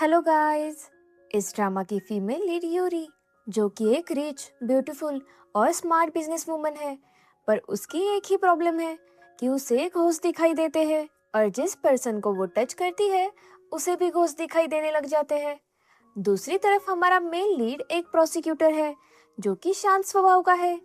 Hello guys. इस drama की female lead Yuri, जो कि एक रिच, ब्यूटीफुल और स्मार्ट बिजनेस वूमन है, पर उसकी एक ही प्रॉब्लम है कि उसे घोस्ट दिखाई देते हैं और जिस पर्सन को वो टच करती है उसे भी घोस्ट दिखाई देने लग जाते हैं। दूसरी तरफ हमारा मेल लीड एक प्रोसिक्यूटर है, जो कि शांत स्वभाव का है,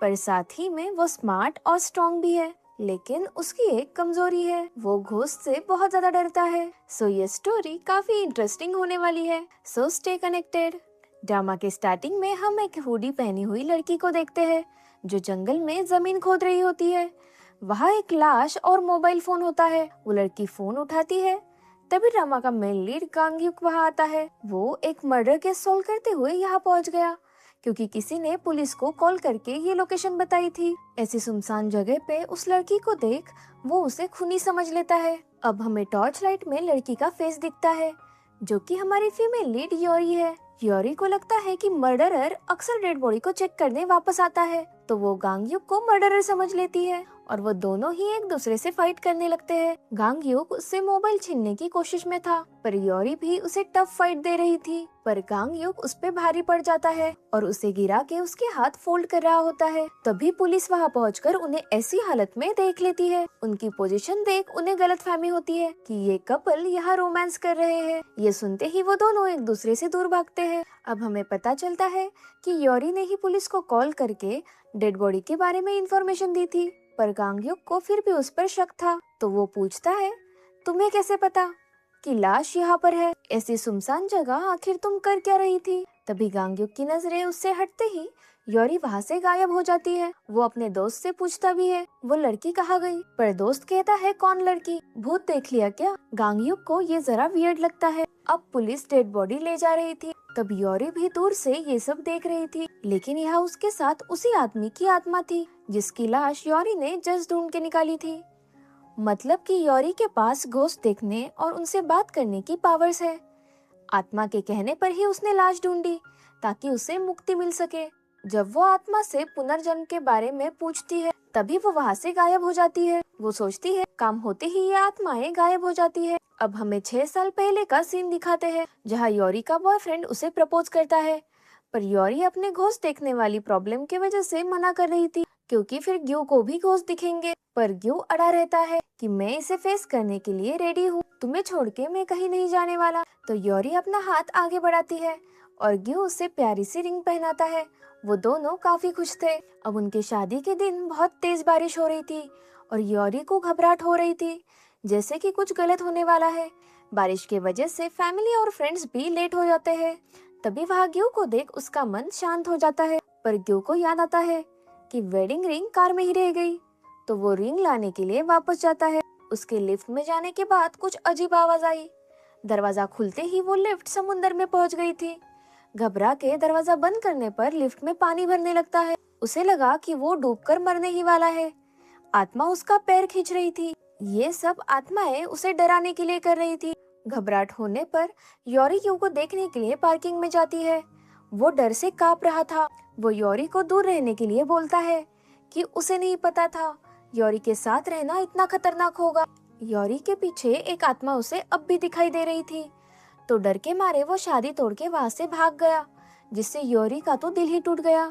पर साथ ही में वो स्मार्ट और स्ट्रॉन्ग भी है। लेकिन उसकी एक कमजोरी है, वो घोस्ट से बहुत ज्यादा डरता है। सो ये स्टोरी काफी इंटरेस्टिंग होने वाली है, सो स्टे कनेक्टेड। ड्रामा के स्टार्टिंग में हम एक हुडी पहनी हुई लड़की को देखते हैं, जो जंगल में जमीन खोद रही होती है। वहाँ एक लाश और मोबाइल फोन होता है। वो लड़की फोन उठाती है, तभी ड्रामा का मेन लीड गांगयुक वहाँ आता है। वो एक मर्डर केस सॉल्व करते हुए यहाँ पहुँच गया, क्योंकि किसी ने पुलिस को कॉल करके ये लोकेशन बताई थी। ऐसी सुनसान जगह पे उस लड़की को देख वो उसे खूनी समझ लेता है। अब हमें टॉर्च लाइट में लड़की का फेस दिखता है, जो कि हमारी फीमेल लीड योरी है। योरी को लगता है कि मर्डरर अक्सर डेड बॉडी को चेक करने वापस आता है, तो वो गांगयुक को मर्डरर समझ लेती है और वो दोनों ही एक दूसरे से फाइट करने लगते हैं। गांगयुक उससे मोबाइल छीनने की कोशिश में था, पर योरी भी उसे टफ फाइट दे रही थी। पर गांगयुक उस पे भारी पड़ जाता है और उसे गिरा के उसके हाथ फोल्ड कर रहा होता है। तभी पुलिस वहाँ पहुंचकर उन्हें ऐसी हालत में देख लेती है। उनकी पोजीशन देख उन्हें गलतफहमी होती है कि ये कपल यहाँ रोमांस कर रहे हैं। ये सुनते ही वो दोनों एक दूसरे से दूर भागते हैं। अब हमें पता चलता है कि योरी ने ही पुलिस को कॉल करके डेड बॉडी के बारे में इंफॉर्मेशन दी थी, पर गांगयुक को फिर भी उस पर शक था। तो वो पूछता है, तुम्हें कैसे पता कि लाश यहाँ पर है? ऐसी सुनसान जगह आखिर तुम कर क्या रही थी? तभी गांगयुक की नजरें उससे हटते ही योरी वहाँ से गायब हो जाती है। वो अपने दोस्त से पूछता भी है, वो लड़की कहाँ गई? पर दोस्त कहता है, कौन लड़की? भूत देख लिया क्या? गांगयुक को ये जरा वियर्ड लगता है। अब पुलिस डेड बॉडी ले जा रही थी, तब योरी भी दूर से ये सब देख रही थी, लेकिन यहाँ उसके साथ उसी आदमी की आत्मा थी, जिसकी लाश योरी ने जस्ट ढूंढ के निकाली थी। मतलब कि योरी के पास घोस्ट देखने और उनसे बात करने की पावर्स है। आत्मा के कहने पर ही उसने लाश ढूंढी, ताकि उसे मुक्ति मिल सके। जब वो आत्मा से पुनर्जन्म के बारे में पूछती है, तभी वो वहाँ से गायब हो जाती है। वो सोचती है काम होते ही ये आत्माएं गायब हो जाती है। अब हमें 6 साल पहले का सीन दिखाते हैं, जहाँ योरी का बॉयफ्रेंड उसे प्रपोज करता है, पर योरी अपने घोस्ट देखने वाली प्रॉब्लम की वजह से मना कर रही थी, क्योंकि फिर ग्यू को भी घोस्ट दिखेंगे। पर ग्यू अड़ा रहता है कि मैं इसे फेस करने के लिए रेडी हूँ, तुम्हें छोड़ के मैं कहीं नहीं जाने वाला। तो योरी अपना हाथ आगे बढ़ाती है और ग्यू उसे प्यारी सी रिंग पहनाता है। वो दोनों काफी खुश थे। अब उनके शादी के दिन बहुत तेज बारिश हो रही थी और योरी को घबराहट हो रही थी, जैसे कि कुछ गलत होने वाला है। बारिश की वजह से फैमिली और फ्रेंड्स भी लेट हो जाते हैं। तभी वहाँ ग्यू को देख उसका मन शांत हो जाता है, पर ग्यू को याद आता है कि वेडिंग रिंग कार में ही रह गई। तो वो रिंग लाने के लिए वापस जाता है। उसके लिफ्ट में जाने के बाद कुछ अजीब आवाज आई। दरवाजा खुलते ही वो लिफ्ट समुंदर में पहुंच गई थी। घबरा के दरवाजा बंद करने पर लिफ्ट में पानी भरने लगता है। उसे लगा कि वो डूबकर मरने ही वाला है। आत्मा उसका पैर खींच रही थी। ये सब आत्माएं उसे डराने के लिए कर रही थी। घबराहट होने पर योरी क्यू को देखने के लिए पार्किंग में जाती है। वो डर से कांप रहा था। वो योरी को दूर रहने के लिए बोलता है कि उसे नहीं पता था योरी के साथ रहना इतना खतरनाक होगा। योरी के पीछे एक आत्मा उसे अब भी दिखाई दे रही थी, तो डर के मारे वो शादी तोड़ के वहाँ से भाग गया, जिससे योरी का तो दिल ही टूट गया।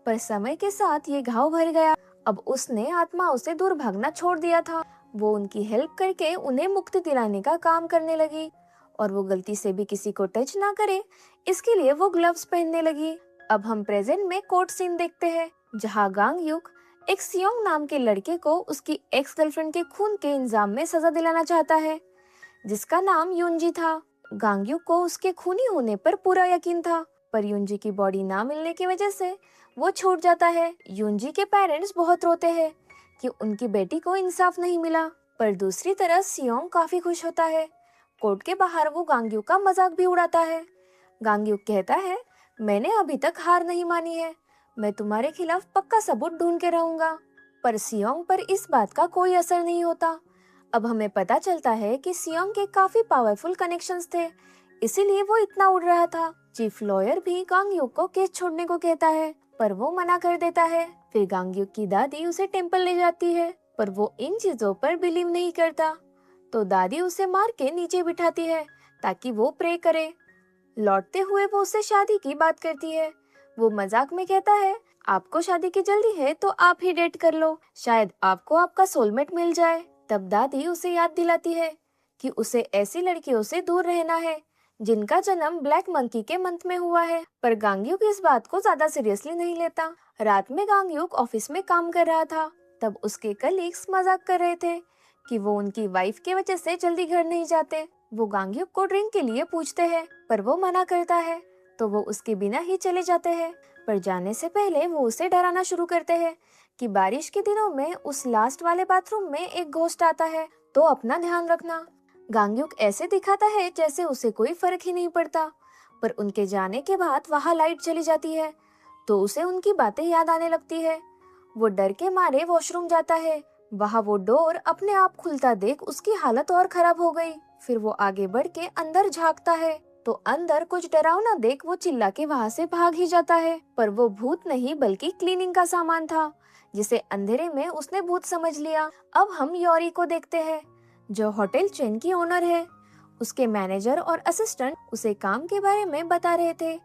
पर समय के साथ ये घाव भर गया। अब उसने आत्मा उसे दूर भागना छोड़ दिया था। वो उनकी हेल्प करके उन्हें मुक्ति दिलाने का काम करने लगी और वो गलती से भी किसी को टच ना करे, इसके लिए वो ग्लव्स पहनने लगी। अब हम प्रेजेंट में कोर्ट सीन देखते हैं, जहाँ गांगयुक एक सियोंग नाम के लड़के को उसकी एक्स गर्लफ्रेंड के खून के इल्जाम में सजा दिलाना चाहता है, जिसका नाम युनजी था। गांगयुक को उसके खूनी होने पर पूरा यकीन था, पर युनजी की बॉडी ना मिलने की वजह से वो छूट जाता है। युनजी के पेरेंट्स बहुत रोते हैं कि उनकी बेटी को इंसाफ नहीं मिला, पर दूसरी तरफ सियोंग काफी खुश होता है। कोर्ट के बाहर वो गांगयुक का मजाक भी उड़ाता है। गांगयुक कहता है, मैंने अभी तक हार नहीं मानी है, मैं तुम्हारे खिलाफ पक्का सबूत ढूंढ के रहूंगा। पर सियोंग पर इस बात का कोई असर नहीं होता। अब हमें पता चलता है कि सियोंग के काफी पावरफुल कनेक्शंस थे, इसीलिए वो इतना उड़ रहा था। चीफ लॉयर भी गांगयुक को केस छोड़ने को कहता है, पर वो मना कर देता है। फिर गांगयुक की दादी उसे टेम्पल ले जाती है, पर वो इन चीजों पर बिलीव नहीं करता। तो दादी उसे मार के नीचे बिठाती है, ताकि वो प्रे करे। लौटते हुए वो उससे शादी की बात करती है। वो मजाक में कहता है, आपको शादी की जल्दी है तो आप ही डेट कर लो, शायद आपको आपका सोलमेट मिल जाए। तब दादी उसे याद दिलाती है कि उसे ऐसी लड़कियों से दूर रहना है जिनका जन्म ब्लैक मंकी के मंथ में हुआ है। पर गांगयुक इस बात को ज्यादा सीरियसली नहीं लेता। रात में गांगयुक ऑफिस में काम कर रहा था। तब उसके कलीग्स मजाक कर रहे थे कि वो उनकी वाइफ की वजह से जल्दी घर नहीं जाते। वो गांगयुक को ड्रिंक के लिए पूछते हैं, पर वो मना करता है, तो वो उसके बिना ही चले जाते हैं। पर जाने से पहले वो उसे डराना शुरू करते हैं कि बारिश के दिनों में उस लास्ट वाले बाथरूम में एक घोस्ट आता है, तो अपना ध्यान रखना। गांगयुक ऐसे दिखाता है जैसे उसे कोई फर्क ही नहीं पड़ता। पर उनके जाने के बाद वहाँ लाइट चली जाती है, तो उसे उनकी बातें याद आने लगती है। वो डर के मारे वॉशरूम जाता है। वहाँ वो डोर अपने आप खुलता देख उसकी हालत और खराब हो गई। फिर वो आगे बढ़ के अंदर झांकता है, तो अंदर कुछ डरावना देख वो चिल्ला के वहाँ से भाग ही जाता है। पर वो भूत नहीं बल्कि क्लीनिंग का सामान था, जिसे अंधेरे में उसने भूत समझ लिया। अब हम योरी को देखते हैं, जो होटल चेन की ओनर है। उसके मैनेजर और असिस्टेंट उसे काम के बारे में बता रहे थे।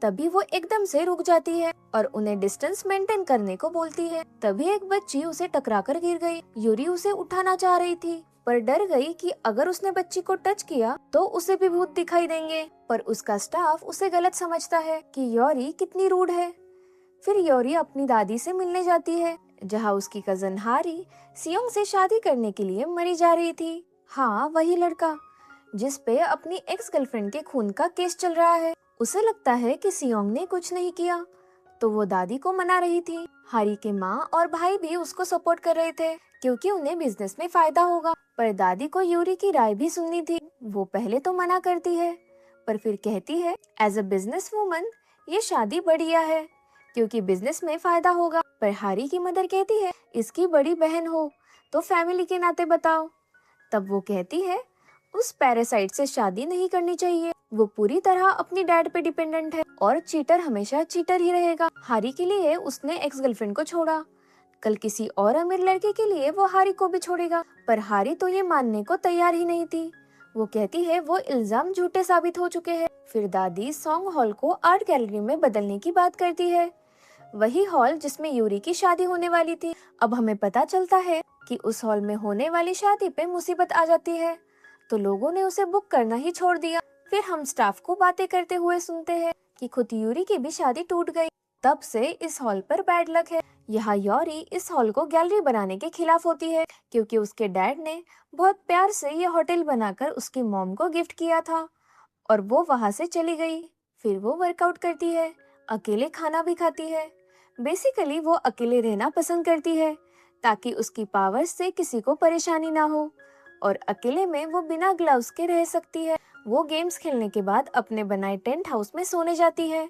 तभी वो एकदम से रुक जाती है और उन्हें डिस्टेंस मेंटेन करने को बोलती है। तभी एक बच्ची उसे टकराकर गिर गई। यूरी उसे उठाना चाह रही थी, पर डर गई कि अगर उसने बच्ची को टच किया तो उसे भी भूत दिखाई देंगे। पर उसका स्टाफ उसे गलत समझता है कि योरी कितनी रूड है। फिर योरी अपनी दादी से मिलने जाती है, जहाँ उसकी कजन हारी सियोंग से शादी करने के लिए मरी जा रही थी। हाँ, वही लड़का जिस पे अपनी एक्स गर्लफ्रेंड के खून का केस चल रहा है। उसे लगता है कि सियोंग ने कुछ नहीं किया, तो वो दादी को मना रही थी। हारी के माँ और भाई भी उसको सपोर्ट कर रहे थे, क्योंकि उन्हें बिजनेस में फायदा होगा। पर दादी को यूरी की राय भी सुननी थी। वो पहले तो मना करती है, पर फिर कहती है, एज अ बिजनेस वूमन ये शादी बढ़िया है, क्योंकि बिजनेस में फायदा होगा। पर हारी की मदर कहती है, इसकी बड़ी बहन हो तो फैमिली के नाते बताओ। तब वो कहती है, उस पैरासाइट से शादी नहीं करनी चाहिए। वो पूरी तरह अपनी डैड पे डिपेंडेंट है और चीटर हमेशा चीटर ही रहेगा। हारी के लिए उसने एक्स गर्लफ्रेंड को छोड़ा, कल किसी और अमीर लड़के के लिए वो हारी को भी छोड़ेगा। पर हारी तो ये मानने को तैयार ही नहीं थी। वो कहती है वो इल्जाम झूठे साबित हो चुके हैं। फिर दादी सॉन्ग हॉल को आर्ट गैलरी में बदलने की बात करती है, वही हॉल जिसमें यूरी की शादी होने वाली थी। अब हमें पता चलता है कि उस हॉल में होने वाली शादी पे मुसीबत आ जाती है, तो लोगों ने उसे बुक करना ही छोड़ दिया। फिर हम स्टाफ को बातें करते हुए सुनते हैं कि खुद यूरी की भी शादी टूट गई। तब से इस हॉल पर बैड लक है। यहाँ योरी इस हॉल को गैलरी बनाने के खिलाफ होती है, क्योंकि उसके डैड ने बहुत प्यार से ये होटल बनाकर उसकी मॉम को गिफ्ट किया था, और वो वहाँ से चली गई। फिर वो वर्कआउट करती है, अकेले खाना भी खाती है। बेसिकली वो अकेले रहना पसंद करती है, ताकि उसकी पावर्स से किसी को परेशानी ना हो, और अकेले में वो बिना ग्लव्स के रह सकती है। वो गेम्स खेलने के बाद अपने बनाए टेंट हाउस में सोने जाती है,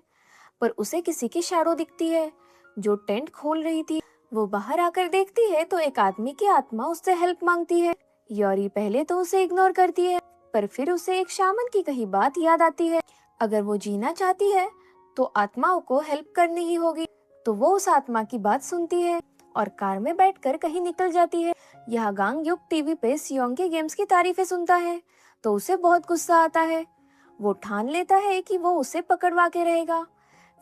पर उसे किसी की शैडो दिखती है जो टेंट खोल रही थी। वो बाहर आकर देखती है तो एक आदमी की आत्मा उससे हेल्प मांगती है। योरी पहले तो उसे इग्नोर करती है, पर फिर उसे एक शामन की कही बात याद आती है, अगर वो जीना चाहती है तो आत्माओं को हेल्प करनी ही होगी। तो वो उस आत्मा की बात सुनती है और कार में बैठकर कहीं निकल जाती है। यहाँ गांगयुक टीवी पे सियोंग के गेम्स की तारीफें सुनता है, तो उसे बहुत गुस्सा आता है। वो ठान लेता है कि वो उसे पकड़वा के रहेगा।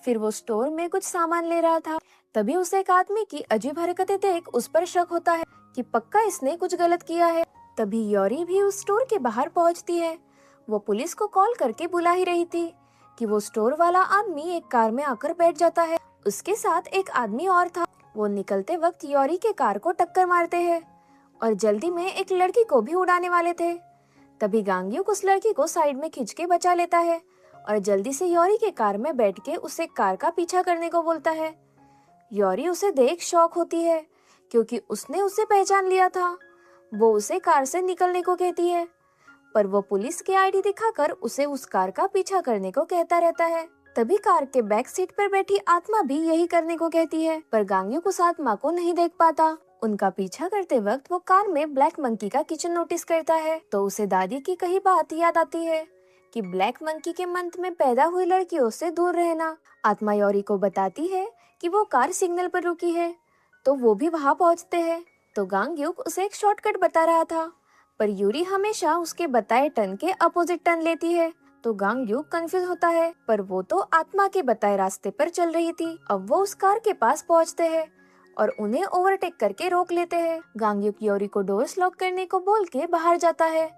फिर वो स्टोर में कुछ सामान ले रहा था, तभी उसे एक आदमी की अजीब हरकतें देख उस पर शक होता है कि पक्का इसने कुछ गलत किया है। तभी योरी भी उस स्टोर के बाहर पहुंचती है। वो पुलिस को कॉल करके बुला ही रही थी कि वो स्टोर वाला आदमी एक कार में आकर बैठ जाता है। उसके साथ एक आदमी और था। वो निकलते वक्त योरी के कार को टक्कर मारते हैं और जल्दी में एक लड़की को भी उड़ाने वाले थे। तभी गांगयुक उस लड़की को साइड में खींच के बचा लेता है और जल्दी से योरी के कार में बैठ के उसे कार का पीछा करने को बोलता है। योरी उसे देख शॉक होती है, क्योंकि उसने उसे पहचान लिया था। वो उसे कार से निकलने को कहती है, पर वो पुलिस की आईडी दिखाकर उसे उस कार का पीछा करने को कहता रहता है। तभी कार के बैक सीट पर बैठी आत्मा भी यही करने को कहती है, पर गांगयुक उस आत्मा को नहीं देख पाता। उनका पीछा करते वक्त वो कार में ब्लैक मंकी का किचन नोटिस करता है, तो उसे दादी की कही बात याद आती है कि ब्लैक मंकी के मंथ में पैदा हुई लड़कियों से दूर रहना। आत्मा योरी को बताती है कि वो कार सिग्नल पर रुकी है, तो वो भी वहाँ पहुँचते हैं। तो गांगयुक उसे एक शॉर्टकट बता रहा था, पर यूरी हमेशा उसके बताए टर्न के अपोजिट टर्न लेती है। तो गांगयुक कंफ्यूज होता है, पर वो तो आत्मा के बताए रास्ते पर चल रही थी। अब वो उस कार के पास पहुंचते हैं और उन्हें ओवरटेक करके रोक लेते हैं। गांगयुक योरी को डोर्स लॉक करने को बोल के बाहर जाता है।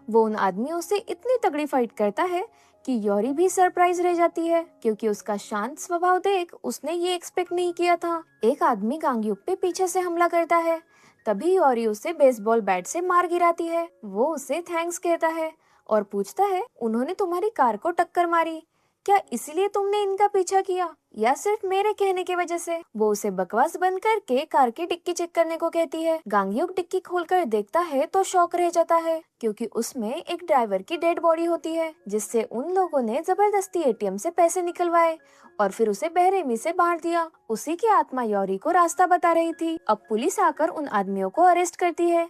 वो उन आदमियों से इतनी तगड़ी फाइट करता है कि योरी भी सरप्राइज रह जाती है, क्योंकि उसका शांत स्वभाव देख उसने ये एक्सपेक्ट नहीं किया था। एक आदमी गांगयुक पे पीछे से हमला करता है, तभी योरी उसे बेसबॉल बैट से मार गिराती है। वो उसे थैंक्स कहता है और पूछता है, उन्होंने तुम्हारी कार को टक्कर मारी, क्या इसीलिए तुमने इनका पीछा किया या सिर्फ मेरे कहने की वजह से? वो उसे बकवास बंद करके कार की डिक्की चेक करने को कहती है। गांगयुक डिक्की खोलकर देखता है तो शॉक रह जाता है, क्योंकि उसमें एक ड्राइवर की डेड बॉडी होती है, जिससे उन लोगों ने जबरदस्ती एटीएम से पैसे निकलवाए और फिर उसे बेरहमी से मार दिया। उसी की आत्मा योरी को रास्ता बता रही थी। अब पुलिस आकर उन आदमियों को अरेस्ट करती है।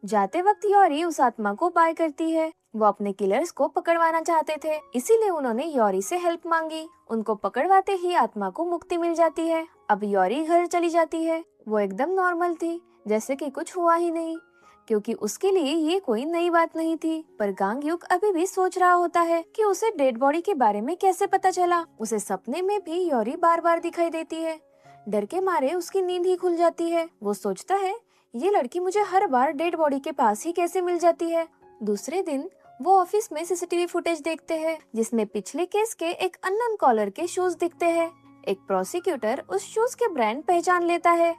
जाते वक्त योरी उस आत्मा को बाय करती है। वो अपने किलर्स को पकड़वाना चाहते थे, इसीलिए उन्होंने योरी से हेल्प मांगी। उनको पकड़वाते ही आत्मा को मुक्ति मिल जाती है। अब योरी घर चली जाती है। वो एकदम नॉर्मल थी, जैसे कि कुछ हुआ ही नहीं, क्योंकि उसके लिए ये कोई नई बात नहीं थी। पर गांगयुक अभी भी सोच रहा होता है कि उसे डेड बॉडी के बारे में कैसे पता चला। उसे सपने में भी योरी बार बार दिखाई देती है। डर के मारे उसकी नींद ही खुल जाती है। वो सोचता है, ये लड़की मुझे हर बार डेड बॉडी के पास ही कैसे मिल जाती है। दूसरे दिन वो ऑफिस में सीसीटीवी फुटेज देखते हैं, जिसमें पिछले केस के एक अननोन कॉलर के शूज दिखते हैं। एक प्रोसिक्यूटर उस शूज के ब्रांड पहचान लेता है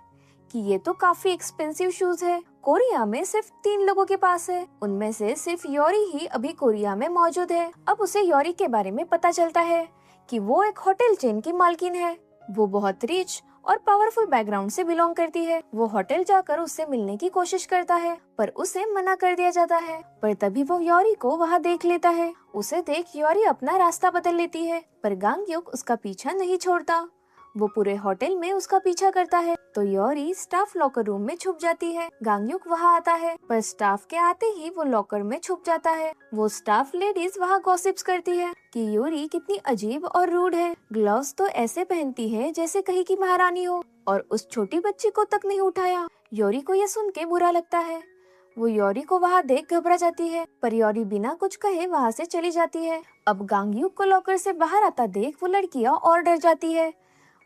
कि ये तो काफी एक्सपेंसिव शूज है। कोरिया में सिर्फ 3 लोगों के पास है, उनमें से सिर्फ योरी ही अभी कोरिया में मौजूद है। अब उसे योरी के बारे में पता चलता है कि वो एक होटल चेन की मालकिन है। वो बहुत रिच और पावरफुल बैकग्राउंड से बिलोंग करती है। वो होटल जाकर उससे मिलने की कोशिश करता है, पर उसे मना कर दिया जाता है। पर तभी वो योरी को वहाँ देख लेता है। उसे देख योरी अपना रास्ता बदल लेती है, पर गांगयुक उसका पीछा नहीं छोड़ता। वो पूरे होटल में उसका पीछा करता है, तो योरी स्टाफ लॉकर रूम में छुप जाती है। गांगयुक वहाँ आता है, पर स्टाफ के आते ही वो लॉकर में छुप जाता है। वो स्टाफ लेडीज वहाँ गॉसिप्स करती है कि योरी कितनी अजीब और रूड है। ग्लव्स तो ऐसे पहनती है जैसे कहीं की महारानी हो, और उस छोटी बच्ची को तक नहीं उठाया। योरी को यह सुन के बुरा लगता है। वो योरी को वहाँ देख घबरा जाती है, पर योरी बिना कुछ कहे वहाँ से चली जाती है। अब गांगयुक को लॉकर से बाहर आता देख वो लड़कियाँ और डर जाती है।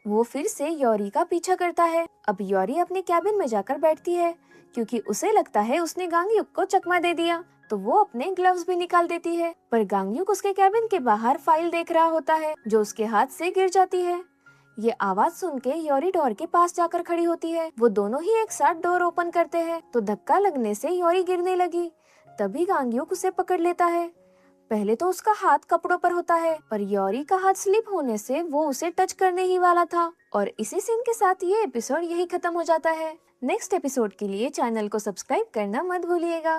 वो फिर से योरी का पीछा करता है। अब योरी अपने कैबिन में जाकर बैठती है, क्योंकि उसे लगता है उसने गांगयुक को चकमा दे दिया। तो वो अपने ग्लव्स भी निकाल देती है, पर गांगयुक उसके कैबिन के बाहर फाइल देख रहा होता है, जो उसके हाथ से गिर जाती है। ये आवाज सुन के योरी डोर के पास जाकर खड़ी होती है। वो दोनों ही एक साथ डोर ओपन करते हैं, तो धक्का लगने से योरी गिरने लगी। तभी गांगयुक उसे पकड़ लेता है। पहले तो उसका हाथ कपड़ों पर होता है, पर योरी का हाथ स्लिप होने से वो उसे टच करने ही वाला था। और इसी सीन के साथ ये एपिसोड यही खत्म हो जाता है। नेक्स्ट एपिसोड के लिए चैनल को सब्सक्राइब करना मत भूलिएगा।